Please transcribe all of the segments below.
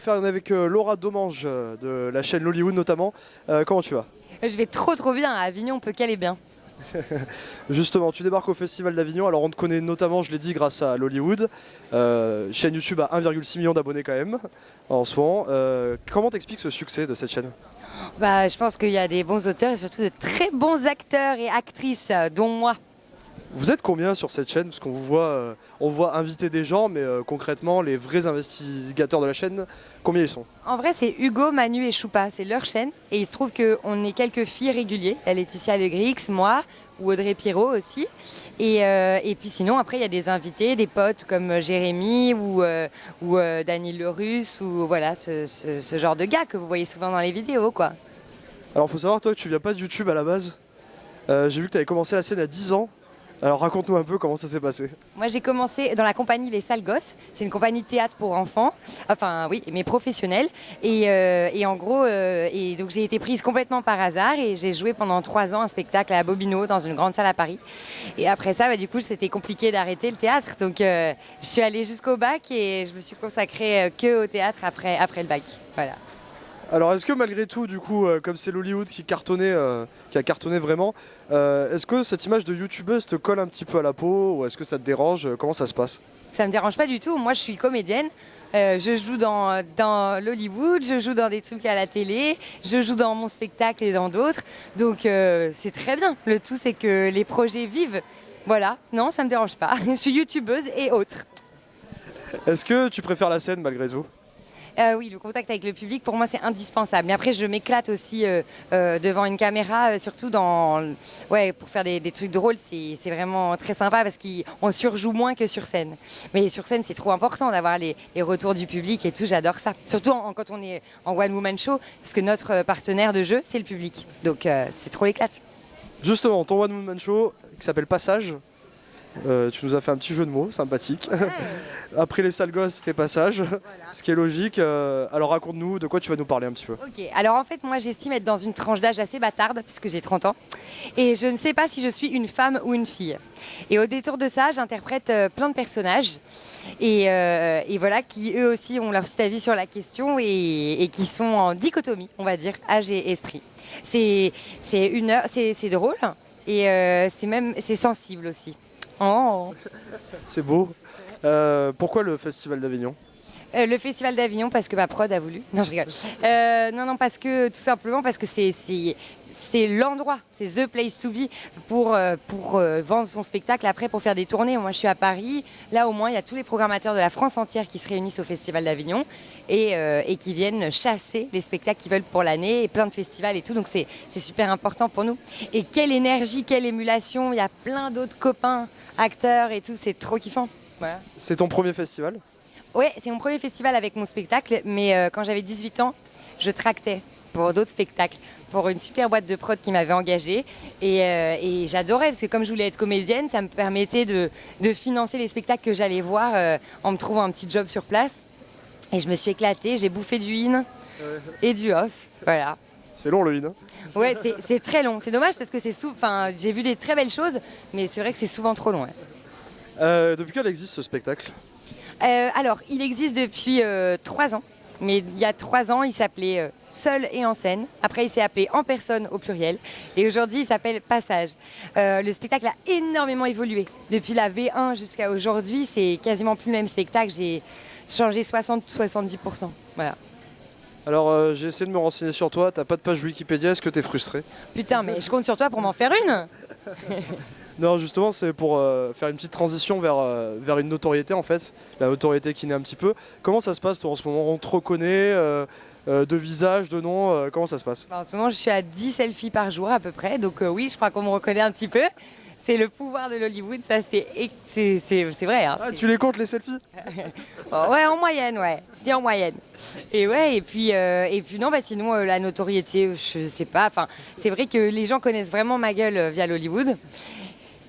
Faire avec Laura Domange de la chaîne Lollywood notamment. Comment tu vas? Je vais trop bien, à Avignon on peut qu'aller bien. Justement, tu débarques au Festival d'Avignon, alors on te connaît notamment, je l'ai dit, grâce à Lollywood, chaîne YouTube à 1,6 million d'abonnés quand même en ce moment. Comment t'expliques ce succès de cette chaîne? Je pense qu'il y a des bons auteurs et surtout de très bons acteurs et actrices, dont moi. Vous êtes combien sur cette chaîne? Parce qu'on vous voit, on voit inviter des gens, mais concrètement, les vrais investigateurs de la chaîne, combien ils sont? En vrai, c'est Hugo, Manu et Choupa, c'est leur chaîne. Et il se trouve qu'on est quelques filles réguliers. Laetitia Legrix, moi, ou Audrey Pirot aussi. Et puis sinon, après, il y a des invités, des potes comme Jérémy ou Daniel Le Russe, ou voilà, ce genre de gars que vous voyez souvent dans les vidéos, quoi. Alors, faut savoir, toi, que tu viens pas de YouTube à la base. J'ai vu que tu avais commencé la scène à 10 ans. Alors raconte-nous un peu comment ça s'est passé. Moi j'ai commencé dans la compagnie Les Sales Gosses, c'est une compagnie de théâtre pour enfants, enfin oui, mais professionnelle. Et en gros, et donc j'ai été prise complètement par hasard et j'ai joué pendant 3 ans un spectacle à Bobino dans une grande salle à Paris. Et après ça, du coup c'était compliqué d'arrêter le théâtre, donc je suis allée jusqu'au bac et je me suis consacrée que au théâtre après le bac. Voilà. Alors est-ce que malgré tout, du coup, comme c'est Lollywood qui a cartonné vraiment, est-ce que cette image de youtubeuse te colle un petit peu à la peau ou est-ce que ça te dérange? Comment ça se passe? Ça me dérange pas du tout, moi je suis comédienne, je joue dans Lollywood, je joue dans des trucs à la télé, je joue dans mon spectacle et dans d'autres, donc c'est très bien. Le tout c'est que les projets vivent, voilà, non ça me dérange pas, je suis youtubeuse et autre. Est-ce que tu préfères la scène malgré tout? Oui, le contact avec le public, pour moi, c'est indispensable. Mais après, je m'éclate aussi devant une caméra, surtout pour faire des trucs drôles. C'est vraiment très sympa parce qu'on surjoue moins que sur scène. Mais sur scène, c'est trop important d'avoir les retours du public et tout. J'adore ça. Surtout quand on est en One Woman Show, parce que notre partenaire de jeu, c'est le public. Donc, c'est trop l'éclate. Justement, ton One Woman Show qui s'appelle Passage. Tu nous as fait un petit jeu de mots sympathique. Ouais. Après les sales gosses, c'était Passage, voilà. Ce qui est logique. Alors raconte-nous de quoi tu vas nous parler un petit peu. Ok, alors en fait moi j'estime être dans une tranche d'âge assez bâtarde puisque j'ai 30 ans et je ne sais pas si je suis une femme ou une fille. Et au détour de ça, j'interprète plein de personnages et voilà, qui eux aussi ont leur petit avis sur la question et qui sont en dichotomie, on va dire, âge et esprit. C'est drôle et c'est sensible aussi. Oh. C'est beau. Pourquoi le Festival d'Avignon? Le Festival d'Avignon parce que ma prod a voulu. Non, je rigole. Non, parce que tout simplement parce que c'est l'endroit, c'est the place to be pour vendre son spectacle après pour faire des tournées. Moi, je suis à Paris. Là, au moins, il y a tous les programmateurs de la France entière qui se réunissent au Festival d'Avignon et qui viennent chasser les spectacles qu'ils veulent pour l'année et plein de festivals et tout. Donc, c'est super important pour nous. Et quelle énergie, quelle émulation. Il y a plein d'autres copains, acteurs et tout. C'est trop kiffant. Voilà. C'est ton premier festival? Oui, c'est mon premier festival avec mon spectacle. Mais quand j'avais 18 ans, je tractais pour d'autres spectacles, pour une super boîte de prod qui m'avait engagée et j'adorais parce que comme je voulais être comédienne, ça me permettait de financer les spectacles que j'allais voir en me trouvant un petit job sur place et je me suis éclatée, j'ai bouffé du in et du off, voilà. C'est long le in, hein? Ouais, c'est très long, c'est dommage parce que j'ai vu des très belles choses mais c'est vrai que c'est souvent trop long. Ouais. Depuis quand existe ce spectacle? Alors, il existe depuis 3 ans. Mais il y a 3 ans, il s'appelait Seul et en scène. Après, il s'est appelé En personne au pluriel. Et aujourd'hui, il s'appelle Passage. Le spectacle a énormément évolué. Depuis la V1 jusqu'à aujourd'hui, c'est quasiment plus le même spectacle. J'ai changé 60-70%. Voilà. Alors, j'ai essayé de me renseigner sur toi. T'as pas de page Wikipédia. Est-ce que t'es frustré? Putain, mais je compte sur toi pour m'en faire une. Non, justement, c'est pour faire une petite transition vers une notoriété, en fait. La notoriété qui naît un petit peu. Comment ça se passe, toi, en ce moment? On te reconnaît de visage, de nom, comment ça se passe? En ce moment, je suis à 10 selfies par jour, à peu près. Donc oui, je crois qu'on me reconnaît un petit peu. C'est le pouvoir de Lollywood, ça, c'est vrai. Hein, ah, tu les comptes, les selfies? Ouais, en moyenne, ouais. Je dis en moyenne. Et ouais, et puis non, sinon, la notoriété, je sais pas. Enfin, c'est vrai que les gens connaissent vraiment ma gueule via Lollywood.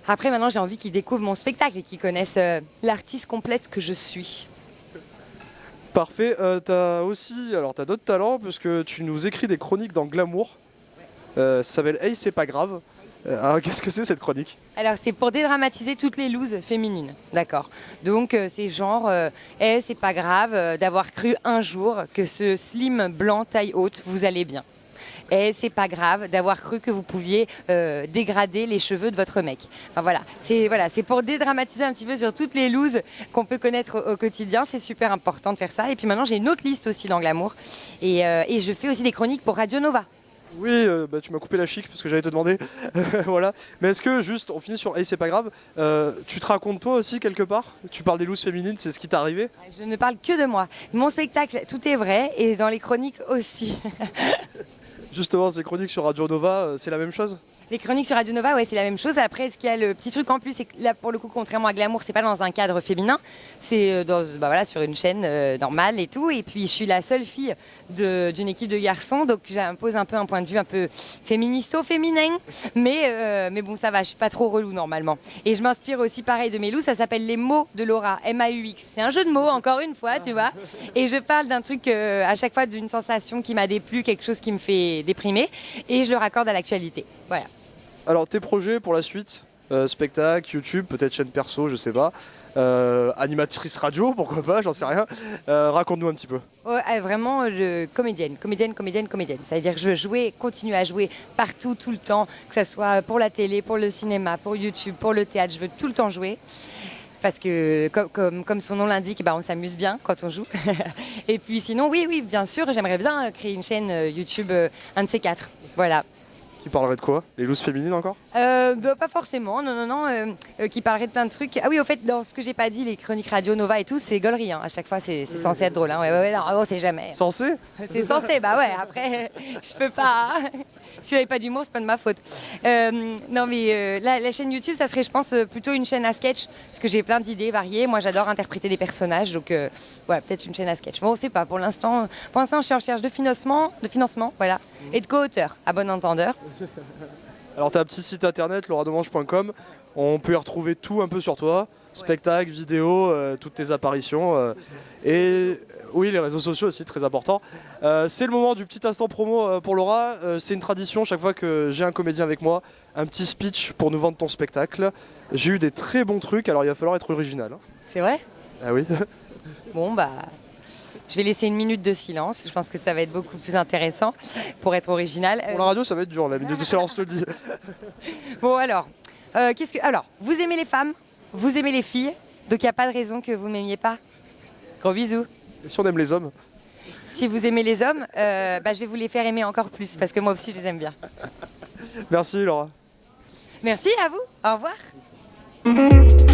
Après, maintenant, j'ai envie qu'ils découvrent mon spectacle et qu'ils connaissent l'artiste complète que je suis. Parfait. T'as d'autres talents parce que tu nous écris des chroniques dans Glamour. Ça s'appelle Hey, c'est pas grave. Alors qu'est-ce que c'est cette chronique? Alors c'est pour dédramatiser toutes les looses féminines, d'accord. Donc c'est genre, c'est pas grave d'avoir cru un jour que ce slim blanc taille haute vous allait bien. Et c'est pas grave d'avoir cru que vous pouviez dégrader les cheveux de votre mec. Enfin c'est pour dédramatiser un petit peu sur toutes les looses qu'on peut connaître au quotidien. C'est super important de faire ça. Et puis maintenant j'ai une autre liste aussi dans Glamour et je fais aussi des chroniques pour Radio Nova. Oui, tu m'as coupé la chic parce que j'allais te demander. Voilà. Mais est-ce que juste, on finit sur Hey, c'est pas grave, tu te racontes toi aussi quelque part? Tu parles des looses féminines, c'est ce qui t'est arrivé? Je ne parle que de moi. Mon spectacle, tout est vrai et dans les chroniques aussi. Justement, ces chroniques sur Radio Nova, c'est la même chose? Les chroniques sur Radio Nova, ouais, c'est la même chose. Après, ce qu'il y a le petit truc en plus, c'est que là, pour le coup, contrairement à Glamour, c'est pas dans un cadre féminin, c'est sur une chaîne normale et tout. Et puis, je suis la seule fille d'une équipe de garçons, donc j'impose un peu un point de vue un peu féministo-féminin. Mais bon, ça va, je suis pas trop relou normalement. Et je m'inspire aussi, pareil, de mes loups. Ça s'appelle Les mots de Laura, M-A-U-X. C'est un jeu de mots, encore une fois, tu vois. Et je parle d'un truc à chaque fois d'une sensation qui m'a déplu, quelque chose qui me fait déprimer, et je le raccorde à l'actualité. Voilà. Alors tes projets pour la suite, spectacle, YouTube, peut-être chaîne perso, je sais pas, animatrice radio, pourquoi pas, j'en sais rien. Raconte-nous un petit peu. Ouais, vraiment comédienne. C'est-à-dire que je veux jouer, continuer à jouer partout, tout le temps, que ce soit pour la télé, pour le cinéma, pour YouTube, pour le théâtre, je veux tout le temps jouer. Parce que comme son nom l'indique, on s'amuse bien quand on joue. Et puis sinon, oui, bien sûr, j'aimerais bien créer une chaîne YouTube, un de ces quatre. Voilà. Qui parlerait de quoi? Les looses féminines encore? Pas forcément, non, qui parlerait de plein de trucs. Ah oui, au fait, dans ce que j'ai pas dit, les chroniques Radio Nova et tout, c'est gaulerie. À chaque fois, c'est censé être drôle. Ouais, non, on sait jamais. Censé? C'est censé, après, je peux pas. Si vous n'avez pas d'humour, c'est pas de ma faute. Non, mais la chaîne YouTube, ça serait, je pense, plutôt une chaîne à sketch, parce que j'ai plein d'idées variées. Moi, j'adore interpréter des personnages, donc peut-être une chaîne à sketch. Bon, on sait pas. Pour l'instant, je suis en recherche de financement, voilà, et de co-auteur, à bon entendeur. Alors tu as un petit site internet, laurademange.com, on peut y retrouver tout un peu sur toi, spectacles, vidéos, toutes tes apparitions, et oui, les réseaux sociaux aussi, très important. C'est le moment du petit instant promo pour Laura, c'est une tradition, chaque fois que j'ai un comédien avec moi, un petit speech pour nous vendre ton spectacle. J'ai eu des très bons trucs, alors il va falloir être original. C'est vrai? Ah oui. Bon, je vais laisser une minute de silence. Je pense que ça va être beaucoup plus intéressant pour être original. Pour la radio, ça va être dur, la minute de silence, je te le dis. Bon, alors, vous aimez les femmes, vous aimez les filles, donc il n'y a pas de raison que vous m'aimiez pas. Gros bisous. Et si on aime les hommes? Si vous aimez les hommes, je vais vous les faire aimer encore plus, parce que moi aussi, je les aime bien. Merci, Laura. Merci à vous. Au revoir.